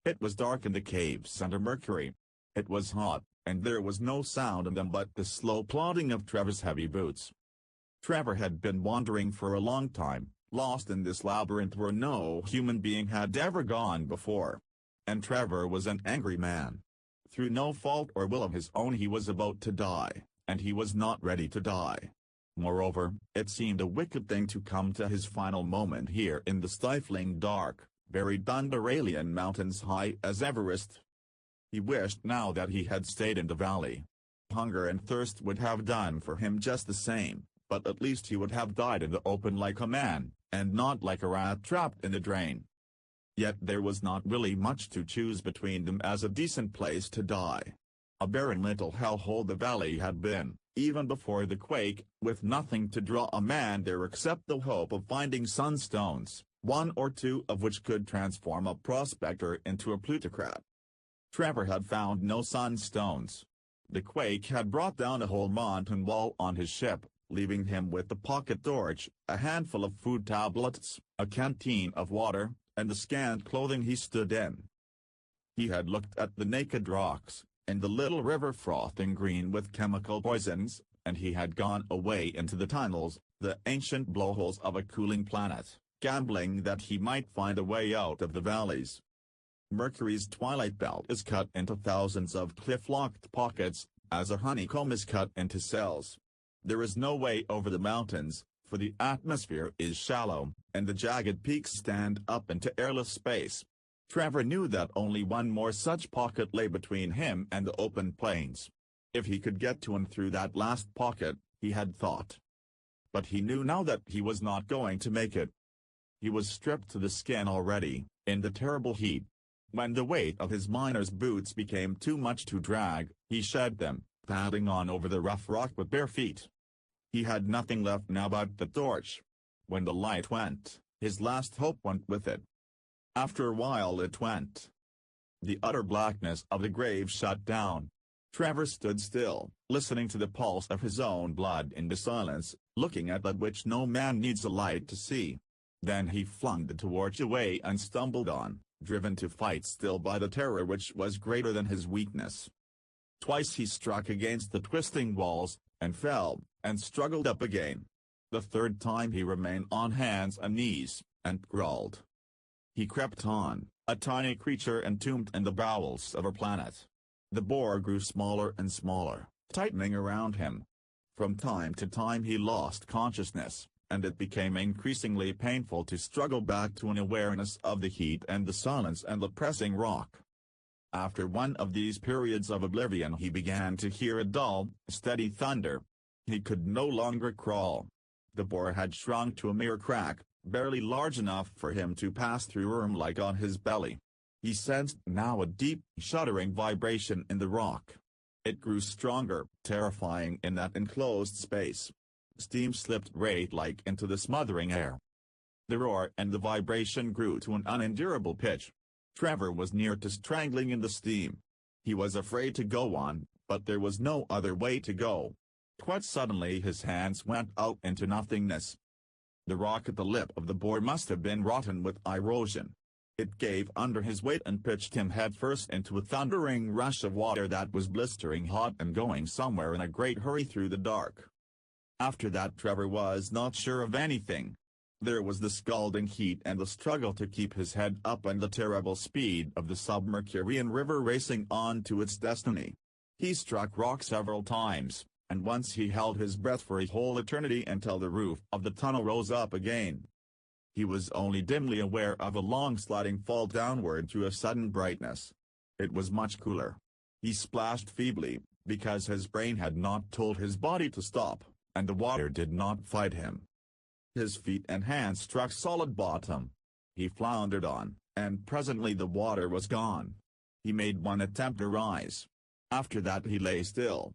It was dark in the caves under Mercury. It was hot, and there was no sound in them but the slow plodding of Trevor's heavy boots. Trevor had been wandering for a long time, lost in this labyrinth where no human being had ever gone before. And Trevor was an angry man. Through no fault or will of his own he was about to die, and he was not ready to die. Moreover, it seemed a wicked thing to come to his final moment here in the stifling dark, buried under alien mountains high as Everest. He wished now that he had stayed in the valley. Hunger and thirst would have done for him just the same, but at least he would have died in the open like a man, and not like a rat trapped in a drain. Yet there was not really much to choose between them as a decent place to die. A barren little hellhole the valley had been, even before the quake, with nothing to draw a man there except the hope of finding sunstones, one or two of which could transform a prospector into a plutocrat. Trevor had found no sunstones. The quake had brought down a whole mountain wall on his ship, leaving him with the pocket torch, a handful of food tablets, a canteen of water, and the scant clothing he stood in. He had looked at the naked rocks, and the little river frothing green with chemical poisons, and he had gone away into the tunnels, the ancient blowholes of a cooling planet, gambling that he might find a way out of the valleys. Mercury's twilight belt is cut into thousands of cliff-locked pockets, as a honeycomb is cut into cells. There is no way over the mountains, for the atmosphere is shallow, and the jagged peaks stand up into airless space. Trevor knew that only one more such pocket lay between him and the open plains. If he could get to and through that last pocket, he had thought. But he knew now that he was not going to make it. He was stripped to the skin already, in the terrible heat. When the weight of his miner's boots became too much to drag, he shed them, padding on over the rough rock with bare feet. He had nothing left now but the torch. When the light went, his last hope went with it. After a while it went. The utter blackness of the grave shut down. Trevor stood still, listening to the pulse of his own blood in the silence, looking at that which no man needs a light to see. Then he flung the torch away and stumbled on, driven to fight still by the terror which was greater than his weakness. Twice he struck against the twisting walls, and fell, and struggled up again. The third time he remained on hands and knees, and crawled. He crept on, a tiny creature entombed in the bowels of a planet. The bore grew smaller and smaller, tightening around him. From time to time he lost consciousness, and it became increasingly painful to struggle back to an awareness of the heat and the silence and the pressing rock. After one of these periods of oblivion he began to hear a dull, steady thunder. He could no longer crawl. The bore had shrunk to a mere crack, barely large enough for him to pass through worm-like on his belly. He sensed now a deep, shuddering vibration in the rock. It grew stronger, terrifying in that enclosed space. Steam slipped wraith-like into the smothering air. The roar and the vibration grew to an unendurable pitch. Trevor was near to strangling in the steam. He was afraid to go on, but there was no other way to go. Quite suddenly his hands went out into nothingness. The rock at the lip of the bore must have been rotten with erosion. It gave under his weight and pitched him headfirst into a thundering rush of water that was blistering hot and going somewhere in a great hurry through the dark. After that Trevor was not sure of anything. There was the scalding heat and the struggle to keep his head up and the terrible speed of the submercurian river racing on to its destiny. He struck rock several times, and once he held his breath for a whole eternity until the roof of the tunnel rose up again. He was only dimly aware of a long sliding fall downward to a sudden brightness. It was much cooler. He splashed feebly, because his brain had not told his body to stop, and the water did not fight him. His feet and hands struck solid bottom. He floundered on, and presently the water was gone. He made one attempt to rise. After that he lay still.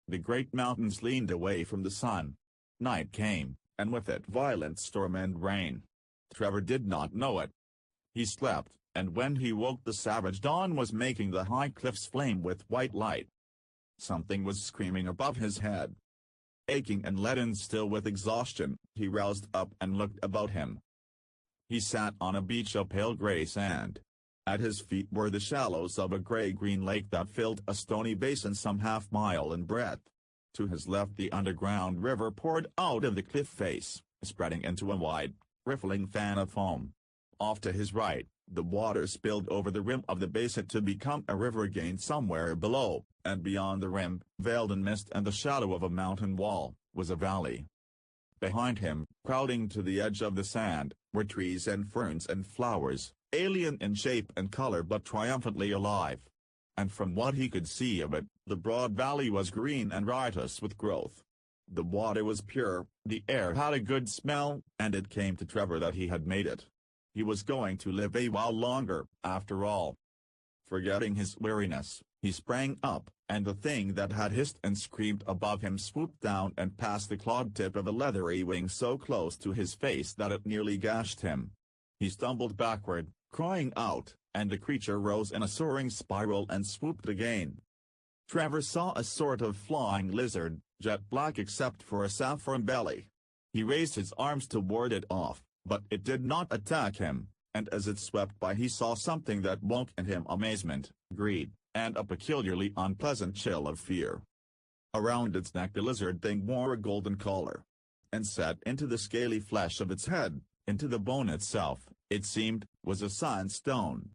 The great mountains leaned away from the sun. Night came, and with it violent storm and rain. Trevor did not know it. He slept, and when he woke the savage dawn was making the high cliffs flame with white light. Something was screaming above his head. Aching and leaden still with exhaustion, he roused up and looked about him. He sat on a beach of pale gray sand. At his feet were the shallows of a gray-green lake that filled a stony basin some half-mile in breadth. To his left the underground river poured out of the cliff face, spreading into a wide, riffling fan of foam. Off to his right, the water spilled over the rim of the basin to become a river again somewhere below, and beyond the rim, veiled in mist and the shadow of a mountain wall, was a valley. Behind him, crowding to the edge of the sand, were trees and ferns and flowers, alien in shape and color but triumphantly alive. And from what he could see of it, the broad valley was green and riotous with growth. The water was pure, the air had a good smell, and it came to Trevor that he had made it. He was going to live a while longer, after all. Forgetting his weariness, he sprang up, and the thing that had hissed and screamed above him swooped down and passed the clawed tip of a leathery wing so close to his face that it nearly gashed him. He stumbled backward, crying out, and the creature rose in a soaring spiral and swooped again. Trevor saw a sort of flying lizard, jet black except for a saffron belly. He raised his arms to ward it off, but it did not attack him, and as it swept by he saw something that woke in him amazement, greed, and a peculiarly unpleasant chill of fear. Around its neck the lizard thing wore a golden collar. And set into the scaly flesh of its head, into the bone itself, it seemed, was a sunstone.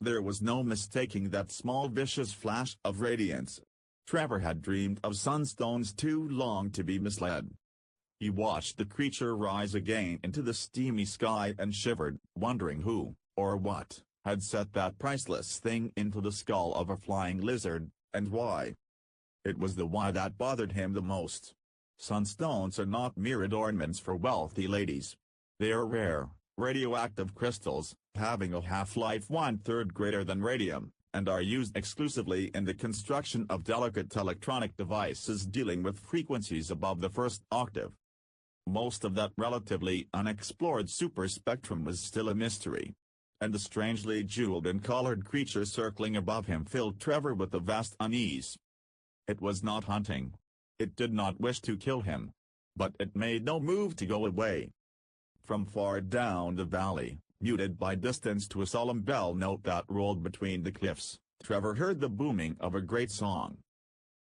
There was no mistaking that small vicious flash of radiance. Trevor had dreamed of sunstones too long to be misled. He watched the creature rise again into the steamy sky and shivered, wondering who, or what, had set that priceless thing into the skull of a flying lizard, and why. It was the why that bothered him the most. Sunstones are not mere adornments for wealthy ladies. They are rare, radioactive crystals, having a half-life 1/3 greater than radium, and are used exclusively in the construction of delicate electronic devices dealing with frequencies above the first octave. Most of that relatively unexplored superspectrum was still a mystery. And the strangely jeweled and collared creature circling above him filled Trevor with a vast unease. It was not hunting. It did not wish to kill him. But it made no move to go away. From far down the valley, muted by distance to a solemn bell note that rolled between the cliffs, Trevor heard the booming of a great song.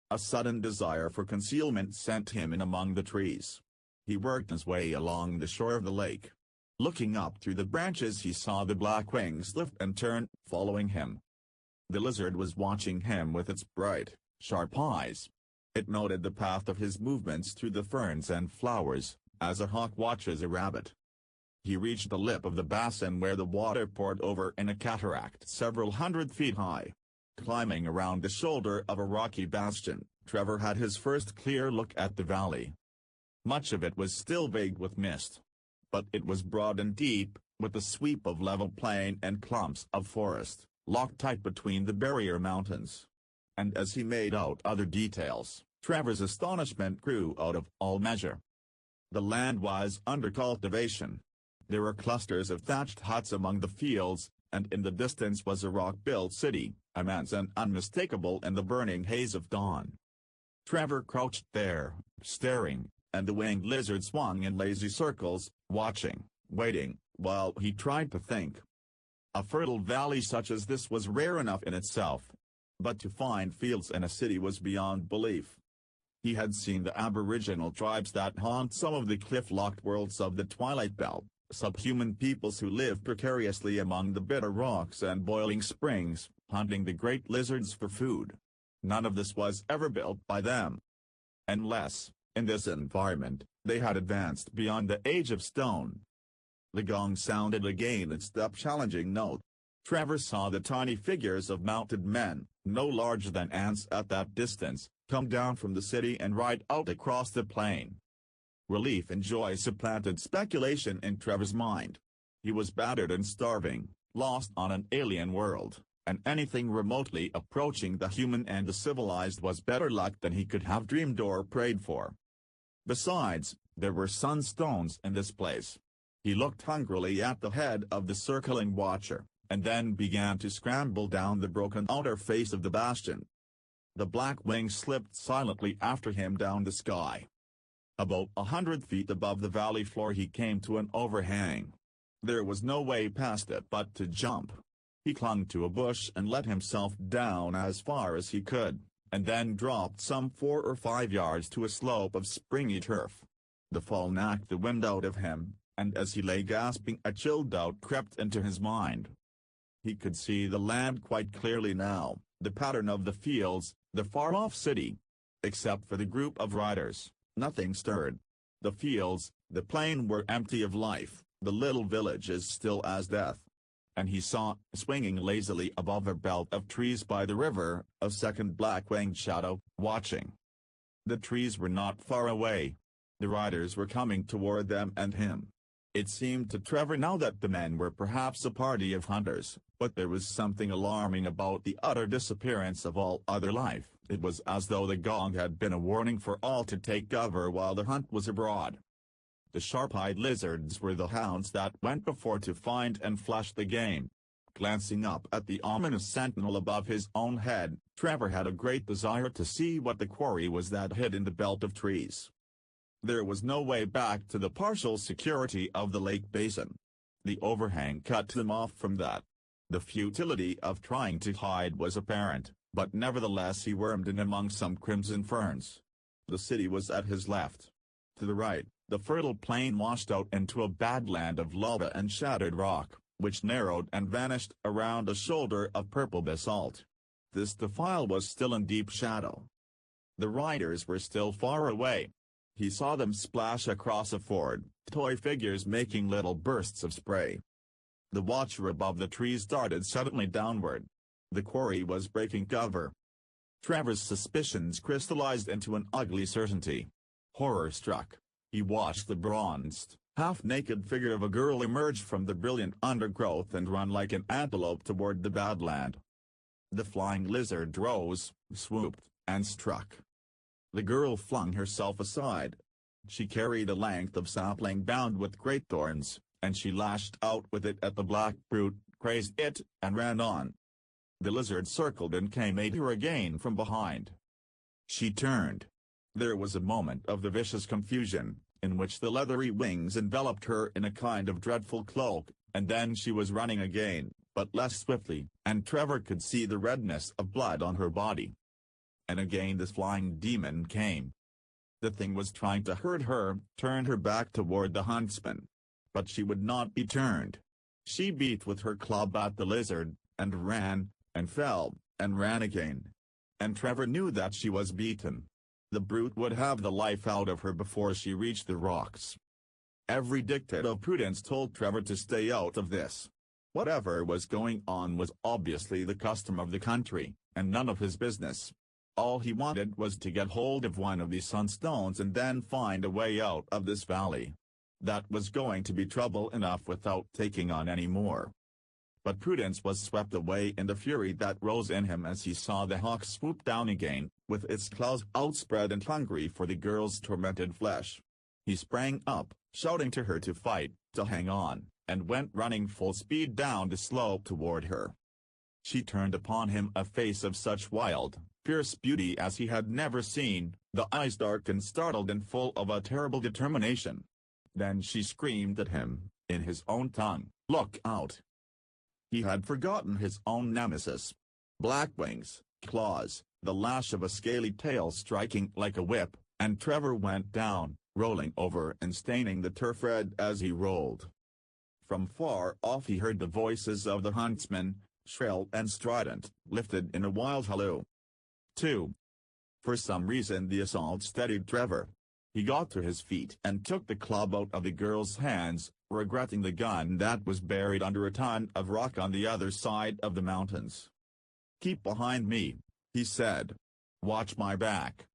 A sudden desire for concealment sent him in among the trees. He worked his way along the shore of the lake. Looking up through the branches he saw the black wings lift and turn, following him. The lizard was watching him with its bright, sharp eyes. It noted the path of his movements through the ferns and flowers, as a hawk watches a rabbit. He reached the lip of the basin where the water poured over in a cataract several hundred feet high. Climbing around the shoulder of a rocky bastion, Trevor had his first clear look at the valley. Much of it was still vague with mist. But it was broad and deep, with a sweep of level plain and clumps of forest, locked tight between the barrier mountains. And as he made out other details, Trevor's astonishment grew out of all measure. The land was under cultivation. There were clusters of thatched huts among the fields, and in the distance was a rock-built city, immense and unmistakable in the burning haze of dawn. Trevor crouched there, staring, and the winged lizard swung in lazy circles, watching, waiting, while he tried to think. A fertile valley such as this was rare enough in itself. But to find fields in a city was beyond belief. He had seen the aboriginal tribes that haunt some of the cliff-locked worlds of the Twilight Belt, subhuman peoples who live precariously among the bitter rocks and boiling springs, hunting the great lizards for food. None of this was ever built by them. Unless, in this environment, they had advanced beyond the age of stone. The gong sounded again its challenging note. Trevor saw the tiny figures of mounted men, no larger than ants at that distance, come down from the city and ride out across the plain. Relief and joy supplanted speculation in Trevor's mind. He was battered and starving, lost on an alien world, and anything remotely approaching the human and the civilized was better luck than he could have dreamed or prayed for. Besides, there were sunstones in this place. He looked hungrily at the head of the circling watcher, and then began to scramble down the broken outer face of the bastion. The black wing slipped silently after him down the sky. About 100 feet above the valley floor he came to an overhang. There was no way past it but to jump. He clung to a bush and let himself down as far as he could, and then dropped some 4 or 5 yards to a slope of springy turf. The fall knocked the wind out of him, and as he lay gasping a chill doubt crept into his mind. He could see the land quite clearly now, the pattern of the fields, the far-off city. Except for the group of riders, nothing stirred. The fields, the plain were empty of life, the little village as still as death. And he saw, swinging lazily above a belt of trees by the river, a second black-winged shadow, watching. The trees were not far away. The riders were coming toward them and him. It seemed to Trevor now that the men were perhaps a party of hunters, but there was something alarming about the utter disappearance of all other life. It was as though the gong had been a warning for all to take cover while the hunt was abroad. The sharp-eyed lizards were the hounds that went before to find and flush the game. Glancing up at the ominous sentinel above his own head, Trevor had a great desire to see what the quarry was that hid in the belt of trees. There was no way back to the partial security of the lake basin. The overhang cut them off from that. The futility of trying to hide was apparent, but nevertheless he wormed in among some crimson ferns. The city was at his left. To the right, the fertile plain washed out into a badland of lava and shattered rock, which narrowed and vanished around a shoulder of purple basalt. This defile was still in deep shadow. The riders were still far away. He saw them splash across a ford, toy figures making little bursts of spray. The watcher above the trees darted suddenly downward. The quarry was breaking cover. Trevor's suspicions crystallized into an ugly certainty. Horror-struck, he watched the bronzed, half-naked figure of a girl emerge from the brilliant undergrowth and run like an antelope toward the badland. The flying lizard rose, swooped, and struck. The girl flung herself aside. She carried a length of sapling bound with great thorns, and she lashed out with it at the black brute, grazed it, and ran on. The lizard circled and came at her again from behind. She turned. There was a moment of the vicious confusion, in which the leathery wings enveloped her in a kind of dreadful cloak, and then she was running again, but less swiftly, and Trevor could see the redness of blood on her body. And again this flying demon came. The thing was trying to hurt her, turn her back toward the huntsman. But she would not be turned. She beat with her club at the lizard, and ran, and fell, and ran again. And Trevor knew that she was beaten. The brute would have the life out of her before she reached the rocks. Every dictate of prudence told Trevor to stay out of this. Whatever was going on was obviously the custom of the country, and none of his business. All he wanted was to get hold of one of these sunstones and then find a way out of this valley. That was going to be trouble enough without taking on any more. But prudence was swept away in the fury that rose in him as he saw the hawk swoop down again, with its claws outspread and hungry for the girl's tormented flesh. He sprang up, shouting to her to fight, to hang on, and went running full speed down the slope toward her. She turned upon him a face of such wild, fierce beauty as he had never seen, the eyes dark and startled and full of a terrible determination. Then she screamed at him, in his own tongue, "Look out!" He had forgotten his own nemesis. Black wings, claws, the lash of a scaly tail striking like a whip, and Trevor went down, rolling over and staining the turf red as he rolled. From far off he heard the voices of the huntsmen, shrill and strident, lifted in a wild halloo. 2. For some reason the assault steadied Trevor. He got to his feet and took the club out of the girl's hands, regretting the gun that was buried under a ton of rock on the other side of the mountains. "Keep behind me," he said. "Watch my back."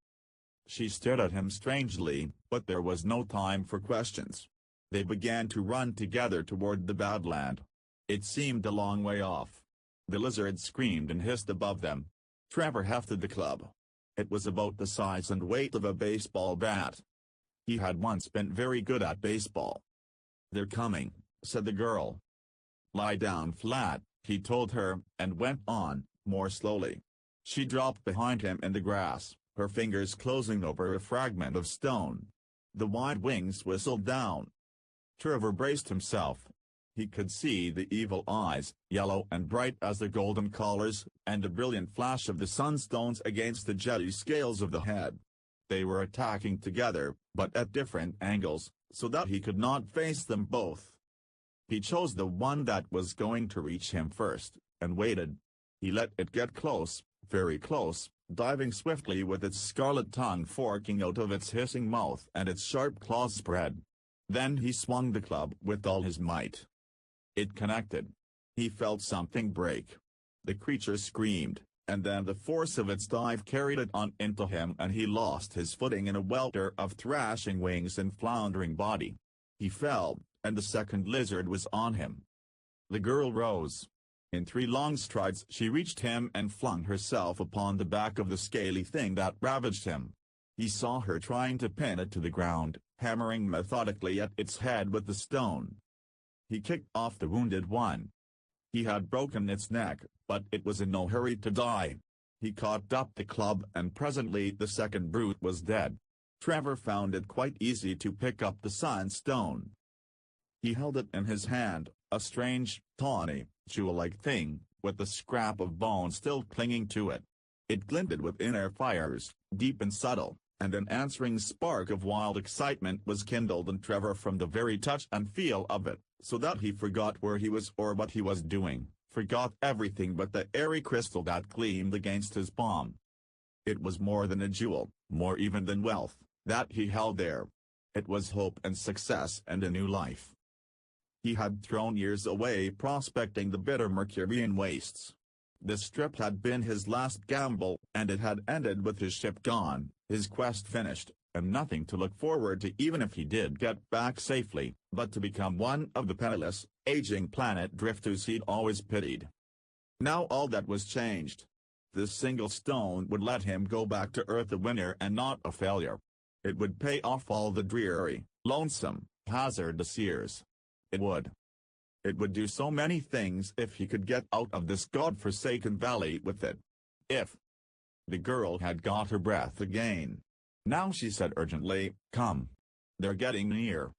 She stared at him strangely, but there was no time for questions. They began to run together toward the badland. It seemed a long way off. The lizard screamed and hissed above them. Trevor hefted the club. It was about the size and weight of a baseball bat. He had once been very good at baseball. "They're coming," said the girl. "Lie down flat," he told her, and went on, more slowly. She dropped behind him in the grass, her fingers closing over a fragment of stone. The wide wings whistled down. Trevor braced himself. He could see the evil eyes, yellow and bright as the golden collars, and the brilliant flash of the sunstones against the jetty scales of the head. They were attacking together, but at different angles, so that he could not face them both. He chose the one that was going to reach him first, and waited. He let it get close, very close, diving swiftly with its scarlet tongue forking out of its hissing mouth and its sharp claws spread. Then he swung the club with all his might. It connected. He felt something break. The creature screamed, and then the force of its dive carried it on into him and he lost his footing in a welter of thrashing wings and floundering body. He fell, and the second lizard was on him. The girl rose. In 3 long strides she reached him and flung herself upon the back of the scaly thing that ravaged him. He saw her trying to pin it to the ground, hammering methodically at its head with the stone. He kicked off the wounded one. He had broken its neck, but it was in no hurry to die. He caught up the club and presently the second brute was dead. Trevor found it quite easy to pick up the sunstone. He held it in his hand, a strange, tawny, jewel-like thing, with a scrap of bone still clinging to it. It glinted with inner fires, deep and subtle, and an answering spark of wild excitement was kindled in Trevor from the very touch and feel of it, so that he forgot where he was or what he was doing, forgot everything but the airy crystal that gleamed against his palm. It was more than a jewel, more even than wealth, that he held there. It was hope and success and a new life. He had thrown years away prospecting the bitter Mercurian wastes. This trip had been his last gamble, and it had ended with his ship gone, his quest finished, and nothing to look forward to even if he did get back safely, but to become one of the penniless, aging planet drifters he'd always pitied. Now all that was changed. This single stone would let him go back to Earth a winner and not a failure. It would pay off all the dreary, lonesome, hazardous years. It would. It would do so many things if he could get out of this god-forsaken valley with it. If. The girl had got her breath again. Now she said urgently, "Come. They're getting near."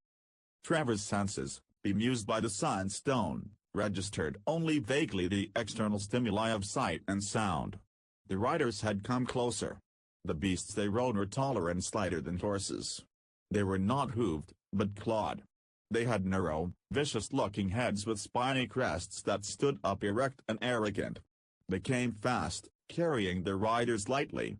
Trevor's senses, bemused by the sunstone, registered only vaguely the external stimuli of sight and sound. The riders had come closer. The beasts they rode were taller and slighter than horses. They were not hooved, but clawed. They had narrow, vicious-looking heads with spiny crests that stood up erect and arrogant. They came fast, carrying their riders lightly.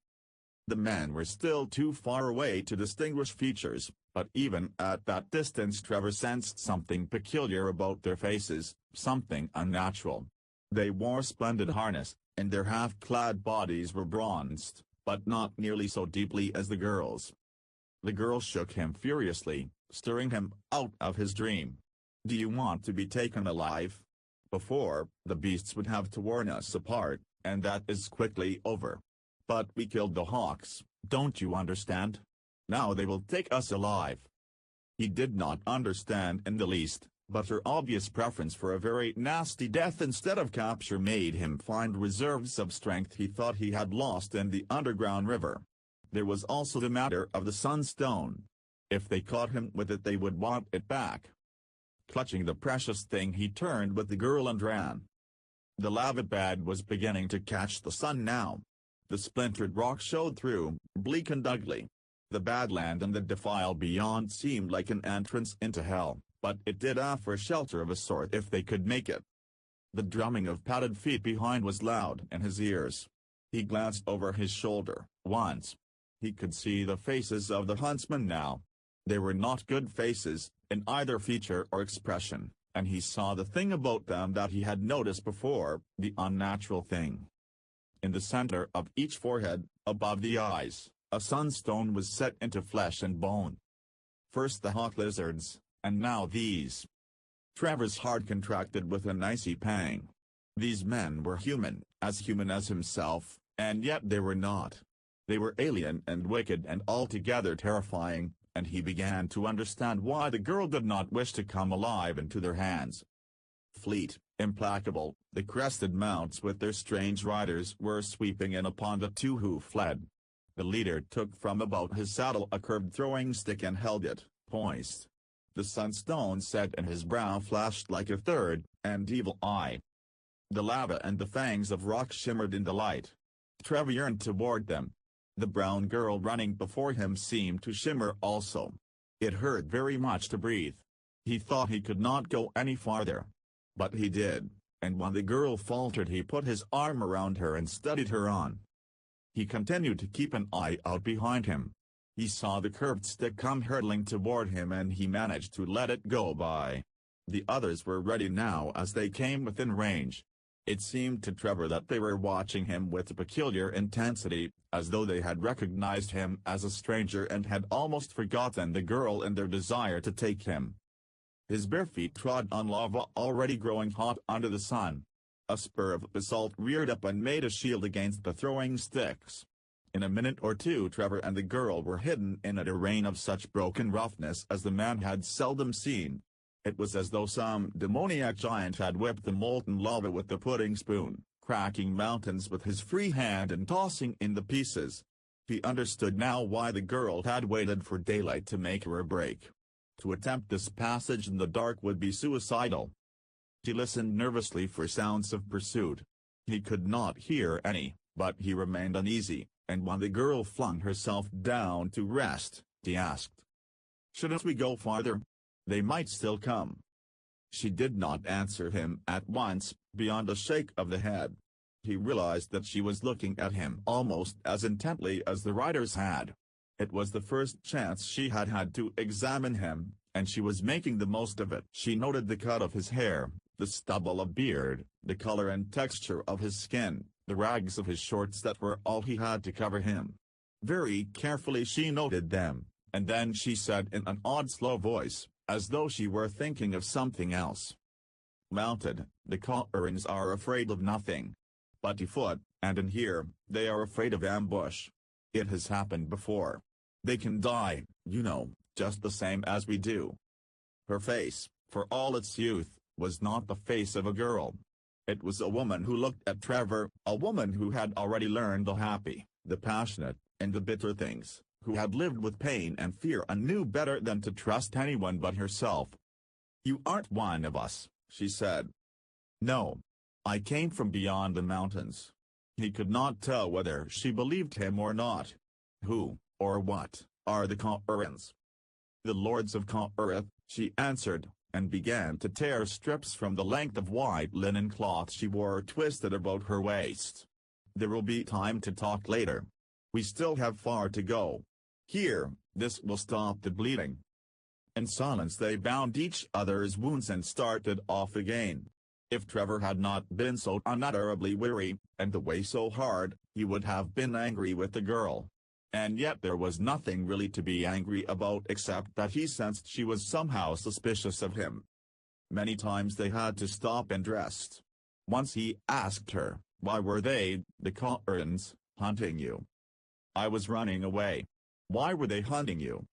The men were still too far away to distinguish features, but even at that distance Trevor sensed something peculiar about their faces, something unnatural. They wore splendid harness, and their half-clad bodies were bronzed, but not nearly so deeply as the girls'. The girl shook him furiously, stirring him out of his dream. "Do you want to be taken alive? Before, the beasts would have torn us apart, and that is quickly over. But we killed the hawks, don't you understand? Now they will take us alive." He did not understand in the least, but her obvious preference for a very nasty death instead of capture made him find reserves of strength he thought he had lost in the underground river. There was also the matter of the sunstone. If they caught him with it they would want it back. Clutching the precious thing he turned with the girl and ran. The lava bed was beginning to catch the sun now. The splintered rock showed through, bleak and ugly. The badland and the defile beyond seemed like an entrance into hell, but it did offer shelter of a sort if they could make it. The drumming of padded feet behind was loud in his ears. He glanced over his shoulder, once. He could see the faces of the huntsmen now. They were not good faces, in either feature or expression, and he saw the thing about them that he had noticed before, the unnatural thing. In the center of each forehead, above the eyes, a sunstone was set into flesh and bone. First the hawk lizards, and now these. Trevor's heart contracted with an icy pang. These men were human as himself, and yet they were not. They were alien and wicked and altogether terrifying, and he began to understand why the girl did not wish to come alive into their hands. Fleet, implacable, the crested mounts with their strange riders were sweeping in upon the two who fled. The leader took from about his saddle a curved throwing stick and held it, poised. The sunstone set and his brow flashed like a third, and evil eye. The lava and the fangs of rock shimmered in the light. Trevor yearned toward them. The brown girl running before him seemed to shimmer also. It hurt very much to breathe. He thought he could not go any farther. But he did, and when the girl faltered he put his arm around her and steadied her on. He continued to keep an eye out behind him. He saw the curved stick come hurtling toward him and he managed to let it go by. The others were ready now as they came within range. It seemed to Trevor that they were watching him with a peculiar intensity, as though they had recognized him as a stranger and had almost forgotten the girl in their desire to take him. His bare feet trod on lava already growing hot under the sun. A spur of basalt reared up and made a shield against the throwing sticks. In a minute or two Trevor and the girl were hidden in a terrain of such broken roughness as the man had seldom seen. It was as though some demoniac giant had whipped the molten lava with the pudding spoon, cracking mountains with his free hand and tossing in the pieces. He understood now why the girl had waited for daylight to make her a break. To attempt this passage in the dark would be suicidal. He listened nervously for sounds of pursuit. He could not hear any, but he remained uneasy, and when the girl flung herself down to rest, he asked, "Shouldn't we go farther? They might still come." She did not answer him at once, beyond a shake of the head. He realized that she was looking at him almost as intently as the riders had. It was the first chance she had had to examine him, and she was making the most of it. She noted the cut of his hair, the stubble of beard, the color and texture of his skin, the rags of his shorts that were all he had to cover him. Very carefully she noted them, and then she said in an odd slow voice, as though she were thinking of something else, "Mounted, the Kaurans are afraid of nothing. But afoot, and in here, they are afraid of ambush. It has happened before. They can die, you know, just the same as we do." Her face, for all its youth, was not the face of a girl. It was a woman who looked at Trevor, a woman who had already learned the happy, the passionate, and the bitter things, who had lived with pain and fear and knew better than to trust anyone but herself. "You aren't one of us," she said. "No. I came from beyond the mountains." He could not tell whether she believed him or not. "Who, or what, are the Kaurans?" "The lords of Kaurath," she answered, and began to tear strips from the length of white linen cloth she wore twisted about her waist. "There will be time to talk later. We still have far to go. Here, this will stop the bleeding." In silence they bound each other's wounds and started off again. If Trevor had not been so unutterably weary, and the way so hard, he would have been angry with the girl. And yet there was nothing really to be angry about except that he sensed she was somehow suspicious of him. Many times they had to stop and rest. Once he asked her, "Why were they, the Kaurans, hunting you?" "I was running away." "Why were they hunting you?"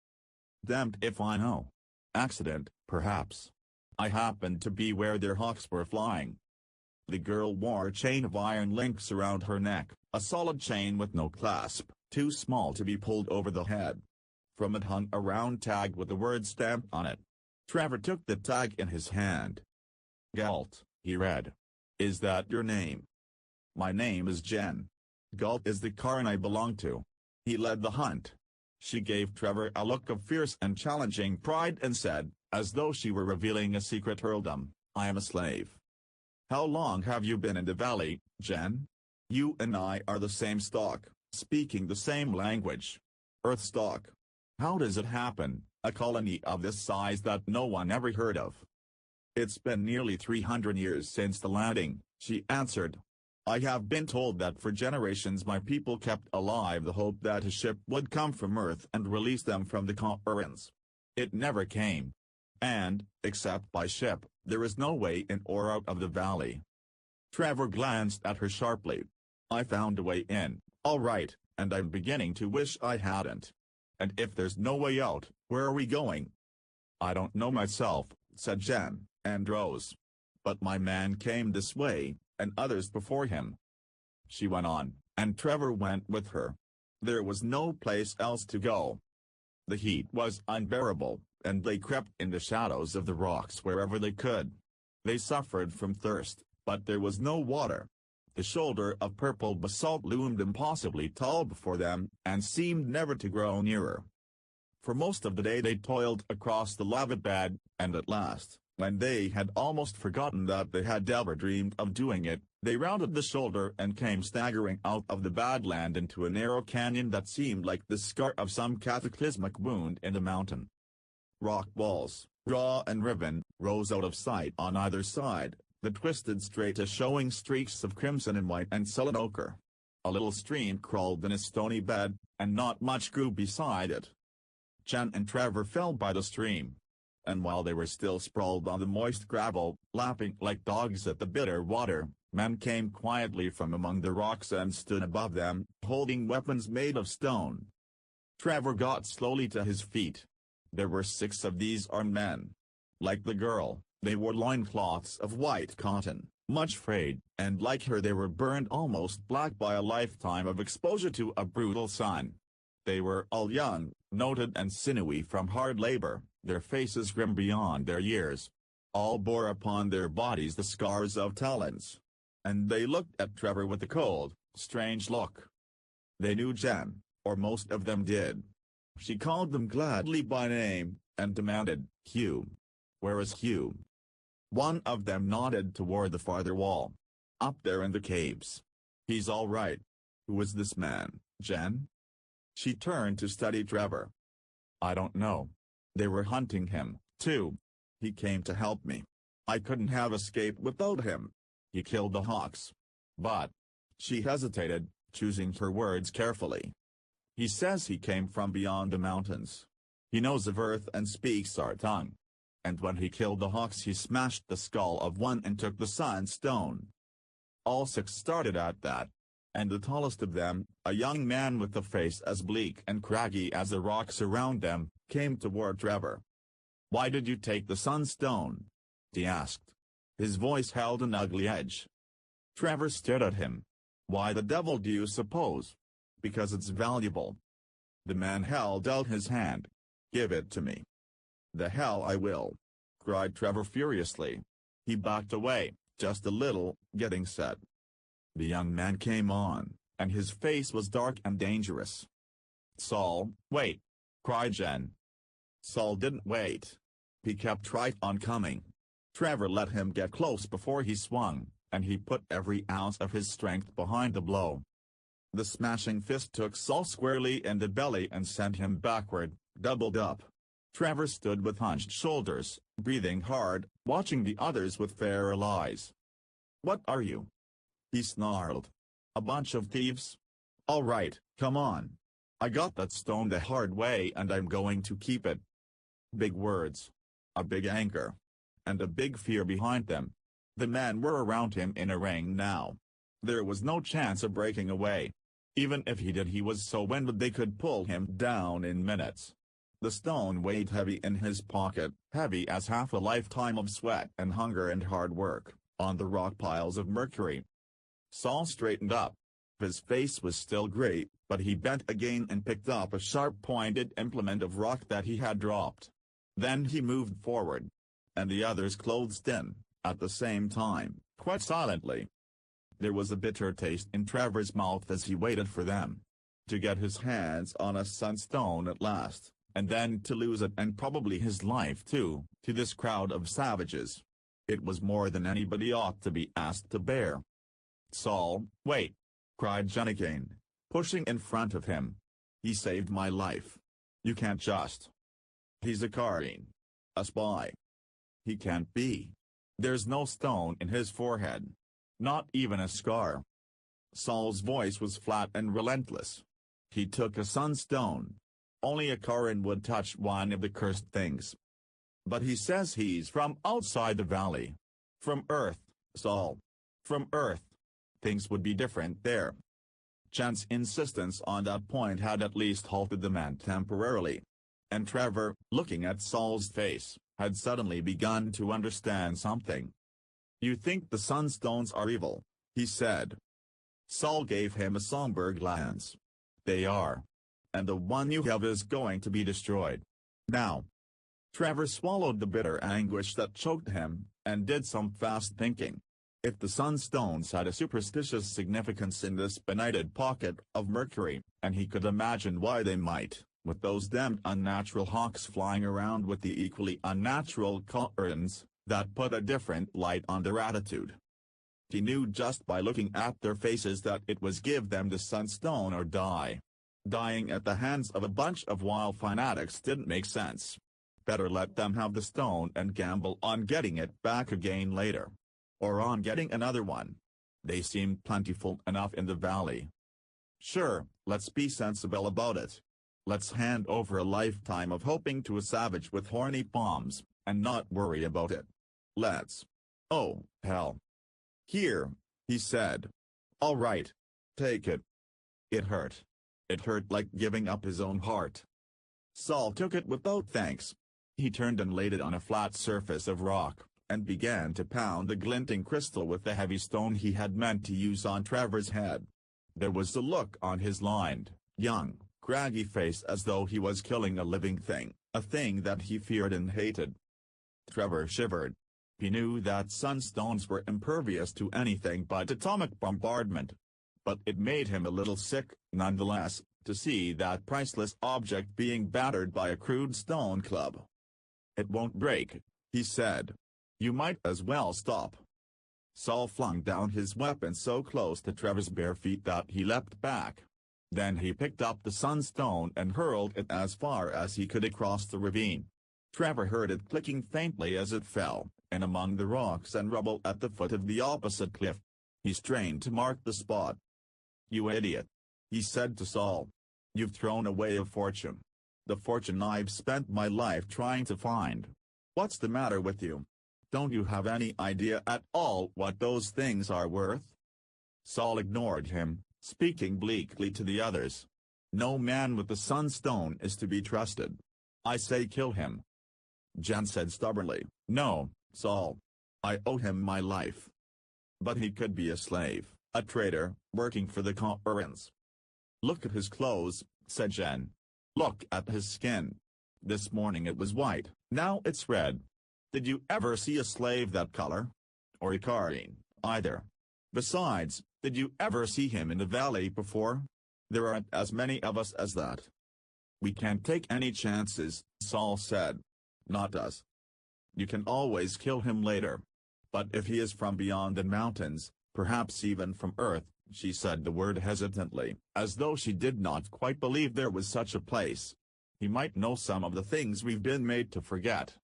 "Damned if I know. Accident, perhaps. I happened to be where their hawks were flying." The girl wore a chain of iron links around her neck, a solid chain with no clasp, too small to be pulled over the head. From it hung a round tag with the word stamped on it. Trevor took the tag in his hand. "Galt," he read. "Is that your name?" "My name is Jen. Galt is the Karan I belong to." He led the hunt. She gave Trevor a look of fierce and challenging pride and said, as though she were revealing a secret earldom, "I am a slave." "How long have you been in the valley, Jen? You and I are the same stock, speaking the same language. Earth stock. How does it happen, a colony of this size that no one ever heard of?" "It's been nearly 300 years since the landing," she answered. "I have been told that for generations my people kept alive the hope that a ship would come from Earth and release them from the Kaurans. It never came. And, except by ship, there is no way in or out of the valley." Trevor glanced at her sharply. "I found a way in, all right, and I'm beginning to wish I hadn't. And if there's no way out, where are we going?" "I don't know myself," said Jen, and rose. "But my man came this way, and others before him." She went on, and Trevor went with her. There was no place else to go. The heat was unbearable, and they crept in the shadows of the rocks wherever they could. They suffered from thirst, but there was no water. The shoulder of purple basalt loomed impossibly tall before them, and seemed never to grow nearer. For most of the day they toiled across the lava bed, and at last, when they had almost forgotten that they had ever dreamed of doing it, they rounded the shoulder and came staggering out of the badland into a narrow canyon that seemed like the scar of some cataclysmic wound in the mountain. Rock walls, raw and riven, rose out of sight on either side, the twisted strata showing streaks of crimson and white and sullen ochre. A little stream crawled in a stony bed, and not much grew beside it. Jen and Trevor fell by the stream. And while they were still sprawled on the moist gravel, lapping like dogs at the bitter water, men came quietly from among the rocks and stood above them, holding weapons made of stone. Trevor got slowly to his feet. There were 6 of these armed men. Like the girl, they wore loincloths of white cotton, much frayed, and like her they were burned almost black by a lifetime of exposure to a brutal sun. They were all young, noted and sinewy from hard labor, their faces grim beyond their years. All bore upon their bodies the scars of talons. And they looked at Trevor with a cold, strange look. They knew Jen, or most of them did. She called them gladly by name, and demanded, "Hugh. Where is Hugh?" One of them nodded toward the farther wall. "Up there in the caves. He's all right." "Who is this man, Jen?" She turned to study Trevor. "I don't know. They were hunting him, too. He came to help me. I couldn't have escaped without him. He killed the hawks. But..." She hesitated, choosing her words carefully. "He says he came from beyond the mountains. He knows of earth and speaks our tongue. And when he killed the hawks he smashed the skull of one and took the sunstone." All 6 started at that. And the tallest of them, a young man with a face as bleak and craggy as the rocks around them, came toward Trevor. "Why did you take the sunstone?" he asked. His voice held an ugly edge. Trevor stared at him. "Why the devil do you suppose?" "Because it's valuable." The man held out his hand. "Give it to me." "The hell I will!" cried Trevor furiously. He backed away, just a little, getting set. The young man came on, and his face was dark and dangerous. "Saul, wait!" cried Jen. Saul didn't wait. He kept right on coming. Trevor let him get close before he swung, and he put every ounce of his strength behind the blow. The smashing fist took Saul squarely in the belly and sent him backward, doubled up. Trevor stood with hunched shoulders, breathing hard, watching the others with feral eyes. "What are you?" he snarled. "A bunch of thieves? All right, come on. I got that stone the hard way and I'm going to keep it." Big words. A big anger. And a big fear behind them. The men were around him in a ring now. There was no chance of breaking away. Even if he did, he was so winded they could pull him down in minutes. The stone weighed heavy in his pocket, heavy as half a lifetime of sweat and hunger and hard work, on the rock piles of mercury. Saul straightened up. His face was still gray, but he bent again and picked up a sharp-pointed implement of rock that he had dropped. Then he moved forward. And the others closed in, at the same time, quite silently. There was a bitter taste in Trevor's mouth as he waited for them. To get his hands on a sunstone at last, and then to lose it and probably his life too, to this crowd of savages. It was more than anybody ought to be asked to bear. "Saul, wait!" cried Jen again, pushing in front of him. "He saved my life. You can't just..." "He's a Kareen. A spy. He can't be. There's no stone in his forehead. Not even a scar." Saul's voice was flat and relentless. "He took a sunstone. Only a Kareen would touch one of the cursed things. But he says he's from outside the valley. From Earth, Saul. From Earth. Things would be different there." Jen's insistence on that point had at least halted the man temporarily. And Trevor, looking at Saul's face, had suddenly begun to understand something. "You think the sunstones are evil," he said. Saul gave him a somber glance. "They are. And the one you have is going to be destroyed. Now." Trevor swallowed the bitter anguish that choked him, and did some fast thinking. If the sunstones had a superstitious significance in this benighted pocket of Mercury, and he could imagine why they might, with those damned unnatural hawks flying around with the equally unnatural curtains, that put a different light on their attitude. He knew just by looking at their faces that it was give them the sunstone or die. Dying at the hands of a bunch of wild fanatics didn't make sense. Better let them have the stone and gamble on getting it back again later. Or on getting another one. They seemed plentiful enough in the valley. Sure, let's be sensible about it. Let's hand over a lifetime of hoping to a savage with horny palms, and not worry about it. Let's. Oh, hell. Here, he said. All right. Take it. It hurt. It hurt like giving up his own heart. Saul took it without thanks. He turned and laid it on a flat surface of rock, and began to pound the glinting crystal with the heavy stone he had meant to use on Trevor's head. There was the look on his lined, young, craggy face as though he was killing a living thing, a thing that he feared and hated. Trevor shivered. He knew that sunstones were impervious to anything but atomic bombardment. But it made him a little sick, nonetheless, to see that priceless object being battered by a crude stone club. It won't break, he said. You might as well stop. Saul flung down his weapon so close to Trevor's bare feet that he leapt back. Then he picked up the sunstone and hurled it as far as he could across the ravine. Trevor heard it clicking faintly as it fell, and among the rocks and rubble at the foot of the opposite cliff. He strained to mark the spot. You idiot, he said to Saul. You've thrown away a fortune. The fortune I've spent my life trying to find. What's the matter with you? Don't you have any idea at all what those things are worth? Saul ignored him, speaking bleakly to the others. No man with the sunstone is to be trusted. I say kill him. Jen said stubbornly, No, Saul. I owe him my life. But he could be a slave, a traitor, working for the Corporans. Look at his clothes, said Jen. Look at his skin. This morning it was white, now it's red. Did you ever see a slave that color? Or Icarine, either. Besides, did you ever see him in the valley before? There aren't as many of us as that. We can't take any chances, Saul said. Not us. You can always kill him later. But if he is from beyond the mountains, perhaps even from Earth, she said the word hesitantly, as though she did not quite believe there was such a place. He might know some of the things we've been made to forget.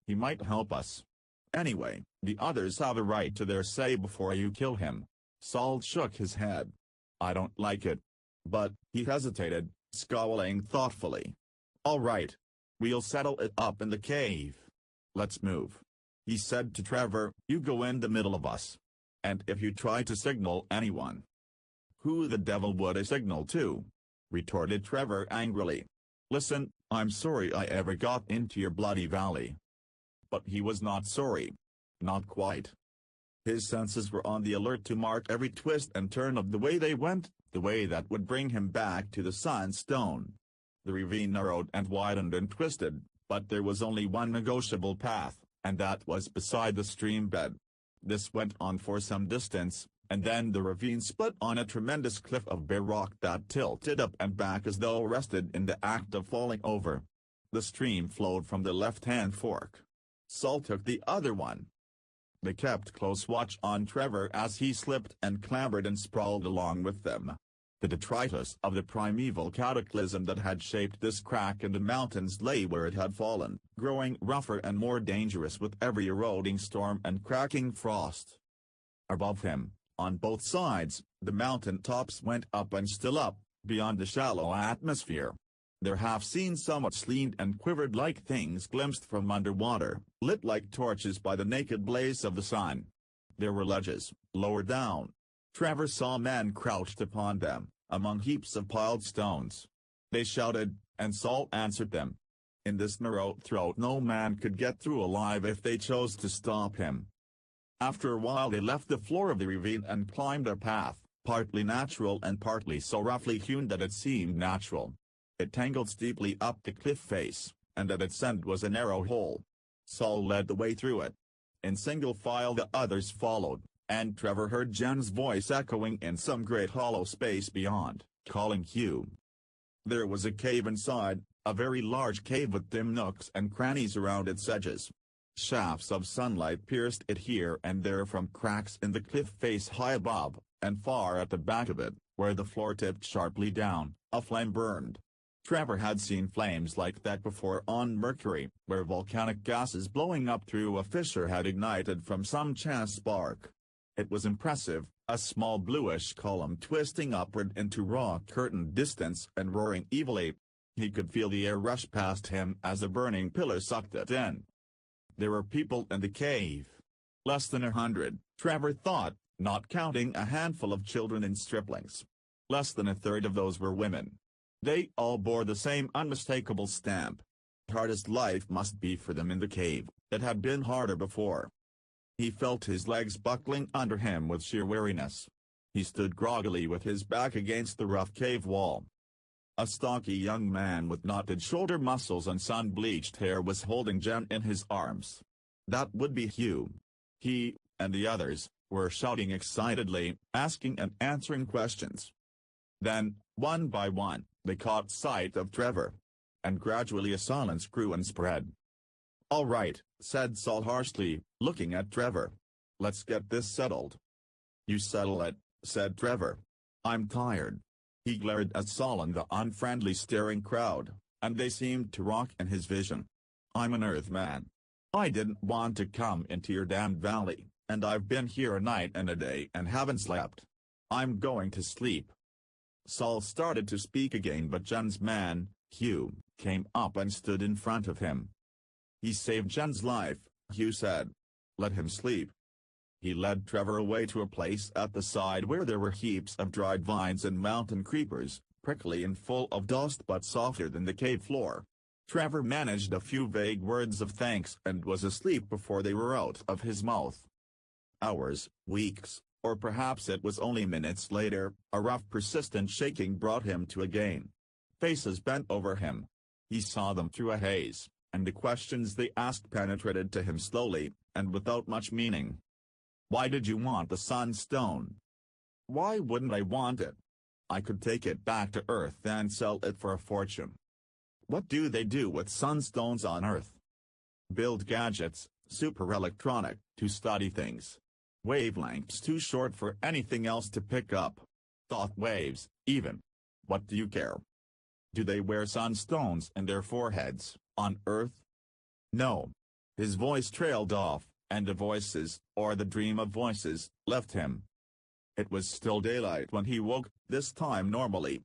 He might help us. Anyway, the others have a right to their say before you kill him. Saul shook his head. I don't like it. But, he hesitated, scowling thoughtfully. All right. We'll settle it up in the cave. Let's move. He said to Trevor, you go in the middle of us. And if you try to signal anyone. Who the devil would I signal to? Retorted Trevor angrily. Listen, I'm sorry I ever got into your bloody valley. But he was not sorry. Not quite. His senses were on the alert to mark every twist and turn of the way they went, the way that would bring him back to the sunstone. The ravine narrowed and widened and twisted, but there was only one negotiable path, and that was beside the stream bed. This went on for some distance, and then the ravine split on a tremendous cliff of bare rock that tilted up and back as though rested in the act of falling over. The stream flowed from the left-hand fork. Saul took the other one. They kept close watch on Trevor as he slipped and clambered and sprawled along with them. The detritus of the primeval cataclysm that had shaped this crack in the mountains lay where it had fallen, growing rougher and more dangerous with every eroding storm and cracking frost. Above him, on both sides, the mountain tops went up and still up, beyond the shallow atmosphere. Their half-seen summits leaned and quivered like things glimpsed from underwater, lit like torches by the naked blaze of the sun. There were ledges, lower down. Trevor saw men crouched upon them, among heaps of piled stones. They shouted, and Saul answered them. In this narrow throat no man could get through alive if they chose to stop him. After a while they left the floor of the ravine and climbed a path, partly natural and partly so roughly hewn that it seemed natural. It tangled steeply up the cliff face, and at its end was a narrow hole. Saul led the way through it. In single file the others followed, and Trevor heard Jen's voice echoing in some great hollow space beyond, calling Hugh. There was a cave inside, a very large cave with dim nooks and crannies around its edges. Shafts of sunlight pierced it here and there from cracks in the cliff face high above, and far at the back of it, where the floor tipped sharply down, a flame burned. Trevor had seen flames like that before on Mercury, where volcanic gases blowing up through a fissure had ignited from some chance spark. It was impressive, a small bluish column twisting upward into rock-curtained distance and roaring evilly. He could feel the air rush past him as the burning pillar sucked it in. There were people in the cave. Less than 100, Trevor thought, not counting a handful of children and striplings. Less than a third of those were women. They all bore the same unmistakable stamp. Hardest life must be for them in the cave. It had been harder before. He felt his legs buckling under him with sheer weariness. He stood groggily with his back against the rough cave wall. A stocky young man with knotted shoulder muscles and sun-bleached hair was holding Jen in his arms. That would be Hugh. He, and the others, were shouting excitedly, asking and answering questions. Then, one by one, they caught sight of Trevor. And gradually a silence grew and spread. "All right," said Saul harshly, looking at Trevor. "Let's get this settled." "You settle it," said Trevor. "I'm tired." He glared at Saul and the unfriendly staring crowd, and they seemed to rock in his vision. "I'm an Earthman. I didn't want to come into your damned valley, and I've been here a night and a day and haven't slept. I'm going to sleep." Saul started to speak again, but Jen's man, Hugh, came up and stood in front of him. "He saved Jen's life," Hugh said. "Let him sleep." He led Trevor away to a place at the side where there were heaps of dried vines and mountain creepers, prickly and full of dust but softer than the cave floor. Trevor managed a few vague words of thanks and was asleep before they were out of his mouth. Hours, weeks, or perhaps it was only minutes later, a rough persistent shaking brought him to again. Faces bent over him. He saw them through a haze, and the questions they asked penetrated to him slowly, and without much meaning. "Why did you want the sunstone?" "Why wouldn't I want it? I could take it back to Earth and sell it for a fortune." "What do they do with sunstones on Earth?" "Build gadgets, super electronic, to study things. Wavelengths too short for anything else to pick up. Thought waves, even. What do you care?" "Do they wear sunstones in their foreheads, on Earth?" "No." His voice trailed off, and the voices, or the dream of voices, left him. It was still daylight when he woke, this time normally.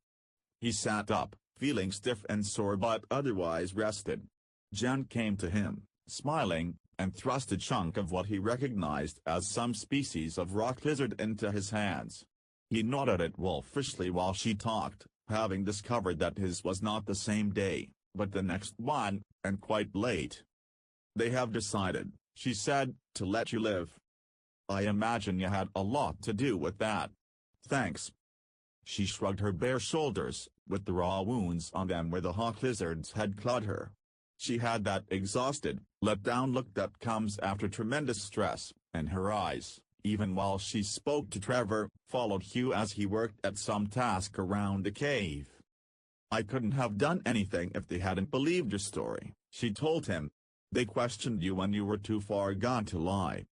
He sat up, feeling stiff and sore but otherwise rested. Jen came to him, smiling, and thrust a chunk of what he recognized as some species of rock lizard into his hands. He nodded it wolfishly while she talked, having discovered that his was not the same day, but the next one, and quite late. "They have decided," she said, "to let you live. I imagine you had a lot to do with that." "Thanks." She shrugged her bare shoulders, with the raw wounds on them where the hawk lizards had clawed her. She had that exhausted, let-down look that comes after tremendous stress, and her eyes, even while she spoke to Trevor, followed Hugh as he worked at some task around the cave. "I couldn't have done anything if they hadn't believed your story," she told him. "They questioned you when you were too far gone to lie."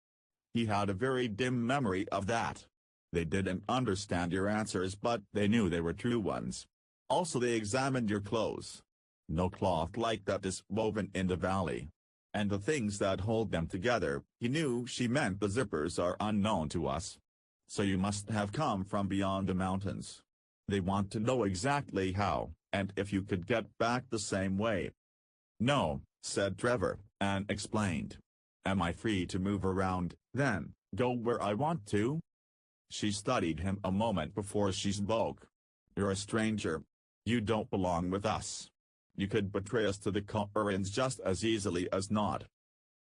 He had a very dim memory of that. "They didn't understand your answers, but they knew they were true ones. Also they examined your clothes. No cloth like that is woven in the valley. And the things that hold them together," he knew she meant the zippers, "are unknown to us. So you must have come from beyond the mountains. They want to know exactly how, and if you could get back the same way." "No," said Trevor, and explained. "Am I free to move around, then, go where I want to?" She studied him a moment before she spoke. "You're a stranger. You don't belong with us. You could betray us to the Corins just as easily as not."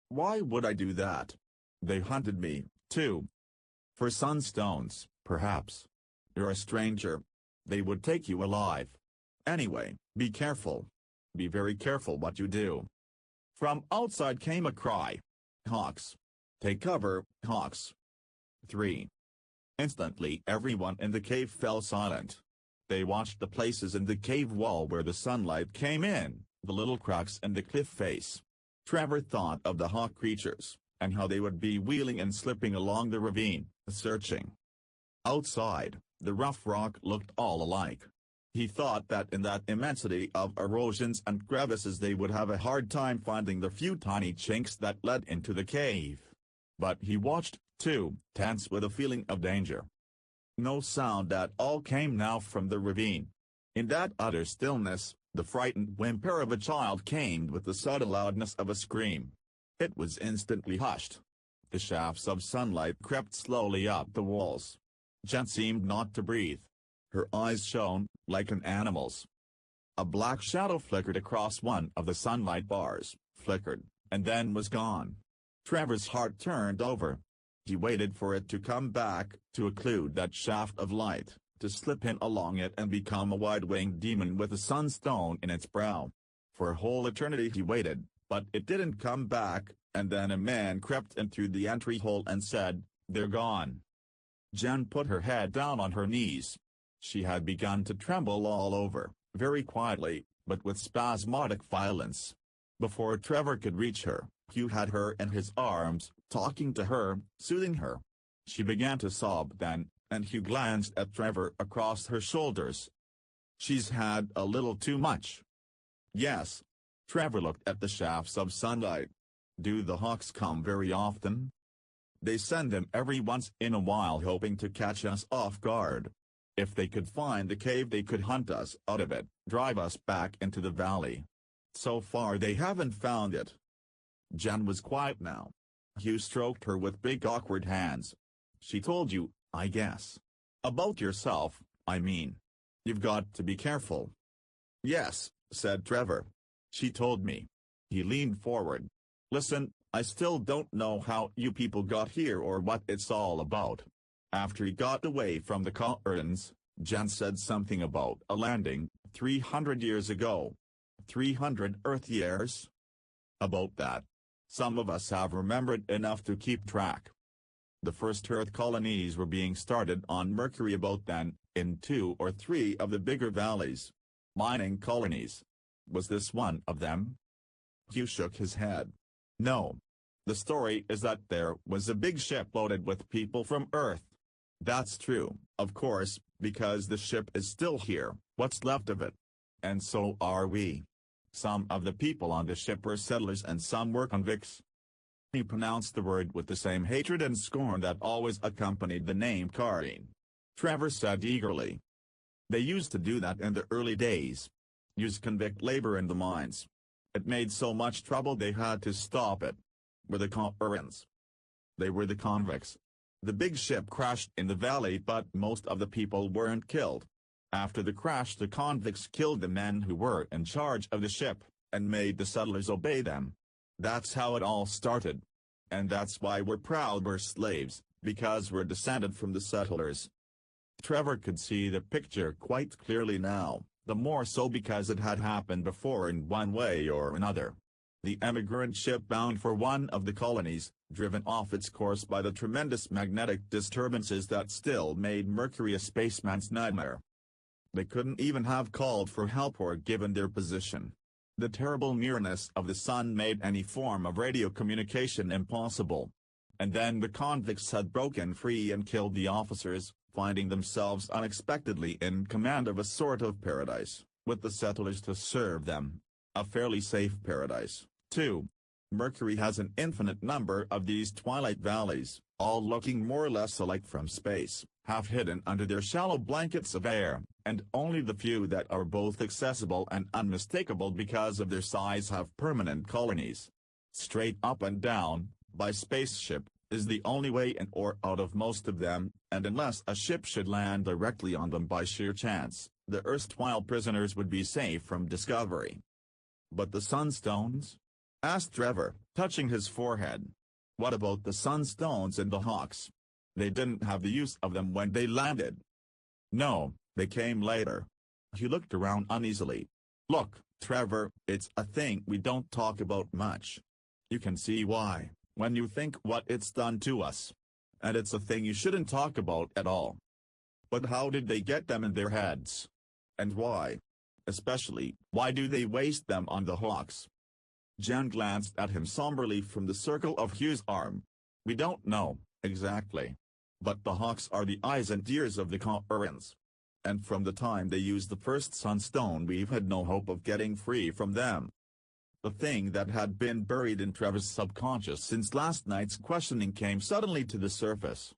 "Why would I do that?" "They hunted me, too. For sunstones, perhaps. You're a stranger. They would take you alive. Anyway, be careful. Be very careful what you do." From outside came a cry. "Hawks! Take cover, Hawks!" 3. Instantly everyone in the cave fell silent. They watched the places in the cave wall where the sunlight came in, the little cracks in the cliff face. Trevor thought of the hawk creatures, and how they would be wheeling and slipping along the ravine, searching. Outside, the rough rock looked all alike. He thought that in that immensity of erosions and crevices they would have a hard time finding the few tiny chinks that led into the cave. But he watched, too, tense with a feeling of danger. No sound at all came now from the ravine. In that utter stillness, the frightened whimper of a child came with the sudden loudness of a scream. It was instantly hushed. The shafts of sunlight crept slowly up the walls. Jen seemed not to breathe. Her eyes shone, like an animal's. A black shadow flickered across one of the sunlight bars, flickered, and then was gone. Trevor's heart turned over. He waited for it to come back, to occlude that shaft of light, to slip in along it and become a wide-winged demon with a sunstone in its brow. For a whole eternity he waited, but it didn't come back, and then a man crept in through the entry hole and said, "They're gone." Jen put her head down on her knees. She had begun to tremble all over, very quietly, but with spasmodic violence. Before Trevor could reach her, Hugh had her in his arms, talking to her, soothing her. She began to sob then, and Hugh glanced at Trevor across her shoulders. "She's had a little too much." "Yes." Trevor looked at the shafts of sunlight. "Do the hawks come very often?" "They send them every once in a while hoping to catch us off guard. If they could find the cave they could hunt us out of it, drive us back into the valley. So far they haven't found it." Jen was quiet now. Hugh stroked her with big awkward hands. "She told you, I guess. About yourself, I mean. You've got to be careful." "Yes," said Trevor. "She told me." He leaned forward. "Listen, I still don't know how you people got here or what it's all about." After he got away from the Corrins, Jen said something about a landing, 300 years ago. 300 Earth years? About that. Some of us have remembered enough to keep track. The first Earth colonies were being started on Mercury about then, in 2 or 3 of the bigger valleys. Mining colonies. Was this one of them? Hugh shook his head. "No. The story is that there was a big ship loaded with people from Earth. That's true, of course, because the ship is still here, what's left of it. And so are we. Some of the people on the ship were settlers and some were convicts." He pronounced the word with the same hatred and scorn that always accompanied the name Karin. Trevor said eagerly. "They used to do that in the early days. Use convict labor in the mines. It made so much trouble they had to stop it." "Were the Corrins?" "They were the convicts. The big ship crashed in the valley but most of the people weren't killed. After the crash the convicts killed the men who were in charge of the ship, and made the settlers obey them. That's how it all started. And that's why we're proud we're slaves, because we're descended from the settlers." Trevor could see the picture quite clearly now, the more so because it had happened before in one way or another. The emigrant ship bound for one of the colonies, driven off its course by the tremendous magnetic disturbances that still made Mercury a spaceman's nightmare. They couldn't even have called for help or given their position. The terrible nearness of the sun made any form of radio communication impossible. And then the convicts had broken free and killed the officers, finding themselves unexpectedly in command of a sort of paradise, with the settlers to serve them. A fairly safe paradise, too. Mercury has an infinite number of these twilight valleys, all looking more or less alike from space, half hidden under their shallow blankets of air, and only the few that are both accessible and unmistakable because of their size have permanent colonies. Straight up and down, by spaceship, is the only way in or out of most of them, and unless a ship should land directly on them by sheer chance, the erstwhile prisoners would be safe from discovery. "But the sunstones?" asked Trevor, touching his forehead. "What about the sunstones and the hawks? They didn't have the use of them when they landed." "No, they came later." He looked around uneasily. "Look, Trevor, it's a thing we don't talk about much. You can see why, when you think what it's done to us. And it's a thing you shouldn't talk about at all. But how did they get them in their heads? And why? Especially, why do they waste them on the Hawks? Jen glanced at him somberly from the circle of Hugh's arm. We don't know, exactly. But the Hawks are the eyes and ears of the Corans. And from the time they used the first Sunstone, we've had no hope of getting free from them. The thing that had been buried in Trevor's subconscious since last night's questioning came suddenly to the surface.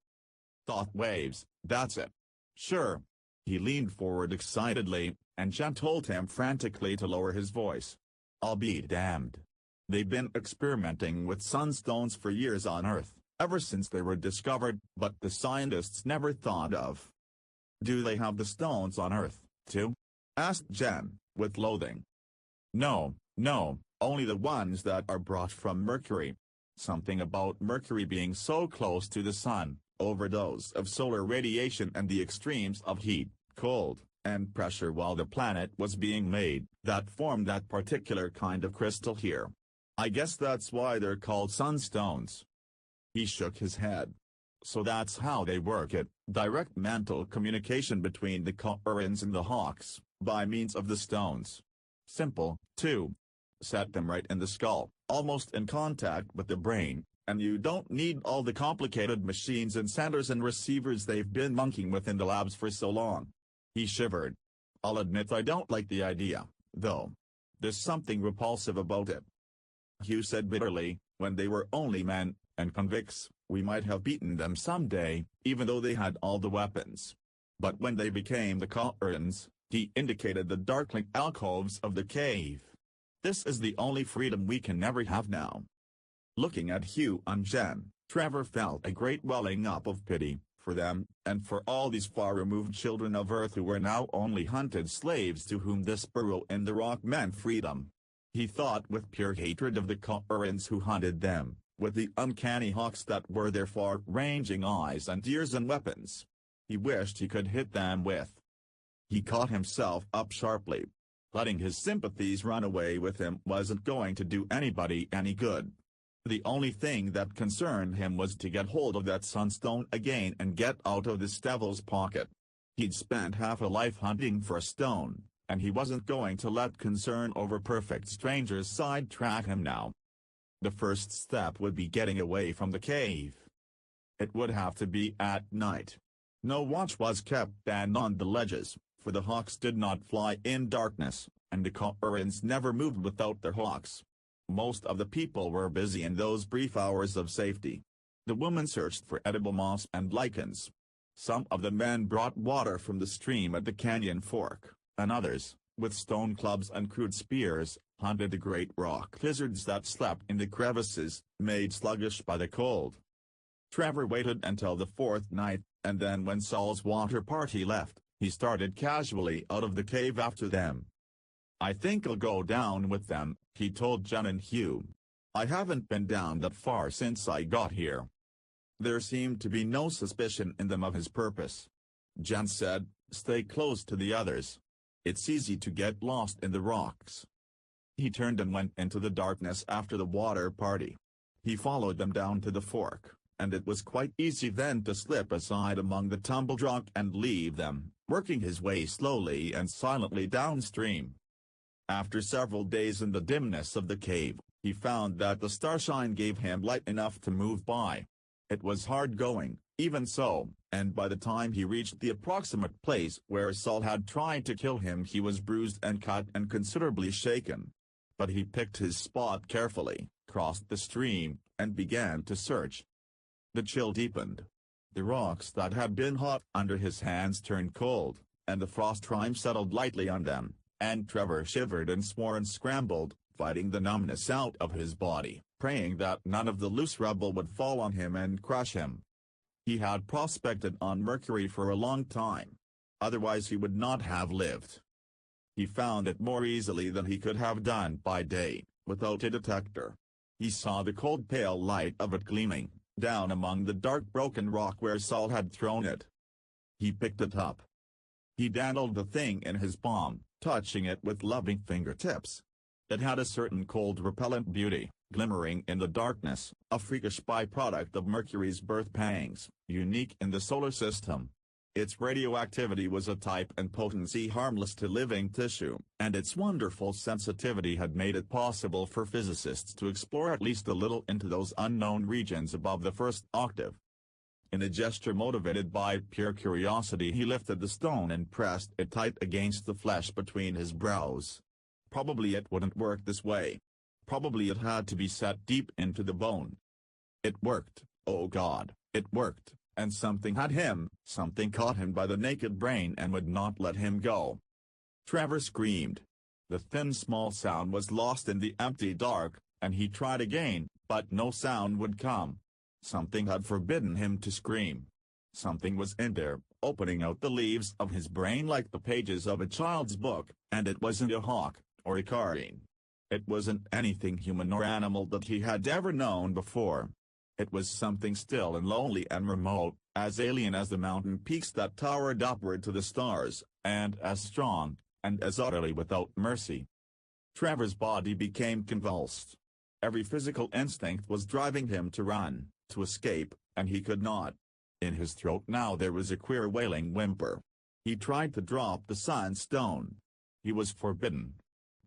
Thought waves, that's it. Sure. He leaned forward excitedly, and Jen told him frantically to lower his voice. I'll be damned. They've been experimenting with sunstones for years on Earth, ever since they were discovered, but the scientists never thought of. Do they have the stones on Earth, too? Asked Jen, with loathing. No, only the ones that are brought from Mercury. Something about Mercury being so close to the sun, overdose of solar radiation and the extremes of heat, cold, and pressure while the planet was being made, that formed that particular kind of crystal here. I guess that's why they're called sunstones. He shook his head. So that's how they work it, direct mental communication between the Corans and the Hawks, by means of the stones. Simple, too. Set them right in the skull, almost in contact with the brain, and you don't need all the complicated machines and senders and receivers they've been monkeying with in the labs for so long. He shivered. I'll admit I don't like the idea, though. There's something repulsive about it. Hugh said bitterly, when they were only men, and convicts, we might have beaten them someday, even though they had all the weapons. But when they became the Corans, he indicated the darkling alcoves of the cave. This is the only freedom we can never have now. Looking at Hugh and Jen, Trevor felt a great welling up of pity, for them, and for all these far-removed children of Earth who were now only hunted slaves to whom this burrow in the rock meant freedom. He thought with pure hatred of the Corans who hunted them, with the uncanny Hawks that were their far-ranging eyes and ears and weapons. He wished he could hit them with. He caught himself up sharply. Letting his sympathies run away with him wasn't going to do anybody any good. The only thing that concerned him was to get hold of that sunstone again and get out of this devil's pocket. He'd spent half a life hunting for a stone, and he wasn't going to let concern over perfect strangers sidetrack him now. The first step would be getting away from the cave. It would have to be at night. No watch was kept and on the ledges, for the Hawks did not fly in darkness, and the Corans never moved without their Hawks. Most of the people were busy in those brief hours of safety. The women searched for edible moss and lichens. Some of the men brought water from the stream at the canyon fork, and others, with stone clubs and crude spears, hunted the great rock lizards that slept in the crevices, made sluggish by the cold. Trevor waited until the fourth night, and then when Saul's water party left, he started casually out of the cave after them. I think I'll go down with them, he told Jen and Hugh. I haven't been down that far since I got here. There seemed to be no suspicion in them of his purpose. Jen said, stay close to the others. It's easy to get lost in the rocks. He turned and went into the darkness after the water party. He followed them down to the fork, and it was quite easy then to slip aside among the tumbled rock and leave them, working his way slowly and silently downstream. After several days in the dimness of the cave, he found that the starshine gave him light enough to move by. It was hard going, even so, and by the time he reached the approximate place where Saul had tried to kill him he was bruised and cut and considerably shaken. But he picked his spot carefully, crossed the stream, and began to search. The chill deepened. The rocks that had been hot under his hands turned cold, and the frost rime settled lightly on them, and Trevor shivered and swore and scrambled, fighting the numbness out of his body, praying that none of the loose rubble would fall on him and crush him. He had prospected on Mercury for a long time. Otherwise he would not have lived. He found it more easily than he could have done by day, without a detector. He saw the cold pale light of it gleaming, down among the dark broken rock where Saul had thrown it. He picked it up. He dandled the thing in his palm, touching it with loving fingertips. It had a certain cold repellent beauty, glimmering in the darkness, a freakish byproduct of Mercury's birth pangs, unique in the solar system. Its radioactivity was a type and potency harmless to living tissue, and its wonderful sensitivity had made it possible for physicists to explore at least a little into those unknown regions above the first octave. In a gesture motivated by pure curiosity, he lifted the stone and pressed it tight against the flesh between his brows. Probably it wouldn't work this way. Probably it had to be set deep into the bone. It worked, oh God, it worked, and something had him, something caught him by the naked brain and would not let him go. Trevor screamed. The thin small sound was lost in the empty dark, and he tried again, but no sound would come. Something had forbidden him to scream. Something was in there, opening out the leaves of his brain like the pages of a child's book, and it wasn't a hawk, or a careen. It wasn't anything human or animal that he had ever known before. It was something still and lonely and remote, as alien as the mountain peaks that towered upward to the stars, and as strong, and as utterly without mercy. Trevor's body became convulsed. Every physical instinct was driving him to run, to escape, and he could not. In his throat now there was a queer wailing whimper. He tried to drop the sunstone. He was forbidden.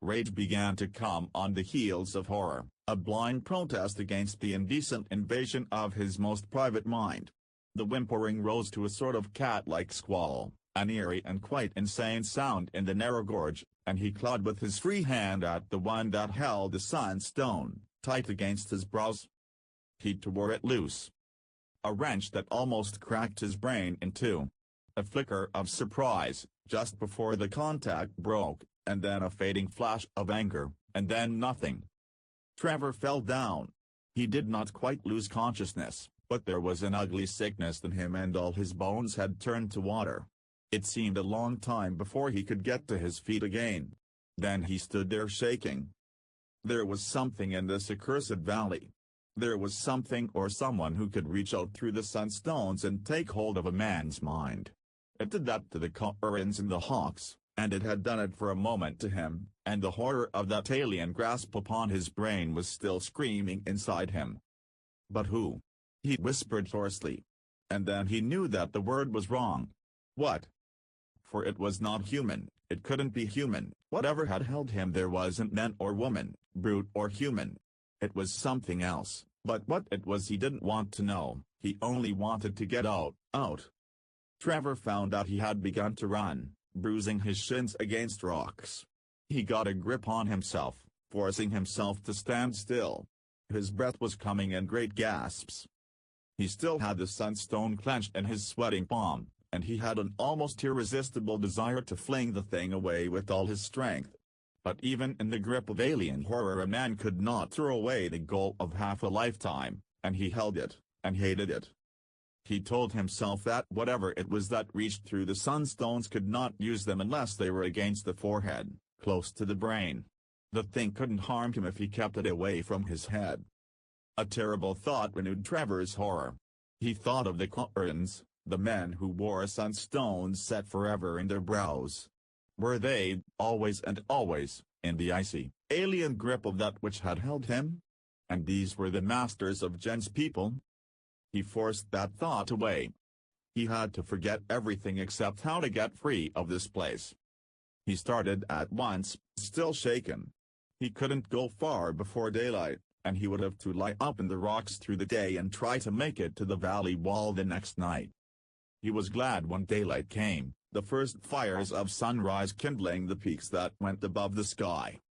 Rage began to come on the heels of horror, a blind protest against the indecent invasion of his most private mind. The whimpering rose to a sort of cat-like squall, an eerie and quite insane sound in the narrow gorge, and he clawed with his free hand at the one that held the sunstone, tight against his brows. He tore it loose. A wrench that almost cracked his brain in two. A flicker of surprise, just before the contact broke, and then a fading flash of anger, and then nothing. Trevor fell down. He did not quite lose consciousness, but there was an ugly sickness in him and all his bones had turned to water. It seemed a long time before he could get to his feet again. Then he stood there shaking. There was something in this accursed valley. There was something or someone who could reach out through the sunstones and take hold of a man's mind. It did that to the Courins and the Hawks, and it had done it for a moment to him, and the horror of that alien grasp upon his brain was still screaming inside him. But who? He whispered hoarsely. And then he knew that the word was wrong. What? For it was not human, it couldn't be human. Whatever had held him there wasn't man or woman, brute or human. It was something else, but what it was he didn't want to know, he only wanted to get out. Trevor found out he had begun to run, bruising his shins against rocks. He got a grip on himself, forcing himself to stand still. His breath was coming in great gasps. He still had the sunstone clenched in his sweating palm, and he had an almost irresistible desire to fling the thing away with all his strength. But even in the grip of alien horror a man could not throw away the goal of half a lifetime, and he held it, and hated it. He told himself that whatever it was that reached through the sunstones could not use them unless they were against the forehead, close to the brain. The thing couldn't harm him if he kept it away from his head. A terrible thought renewed Trevor's horror. He thought of the Courins, the men who wore sunstones set forever in their brows. Were they, always and always, in the icy, alien grip of that which had held him? And these were the masters of Jen's people? He forced that thought away. He had to forget everything except how to get free of this place. He started at once, still shaken. He couldn't go far before daylight, and he would have to lie up in the rocks through the day and try to make it to the valley wall the next night. He was glad when daylight came, the first fires of sunrise kindling the peaks that went above the sky.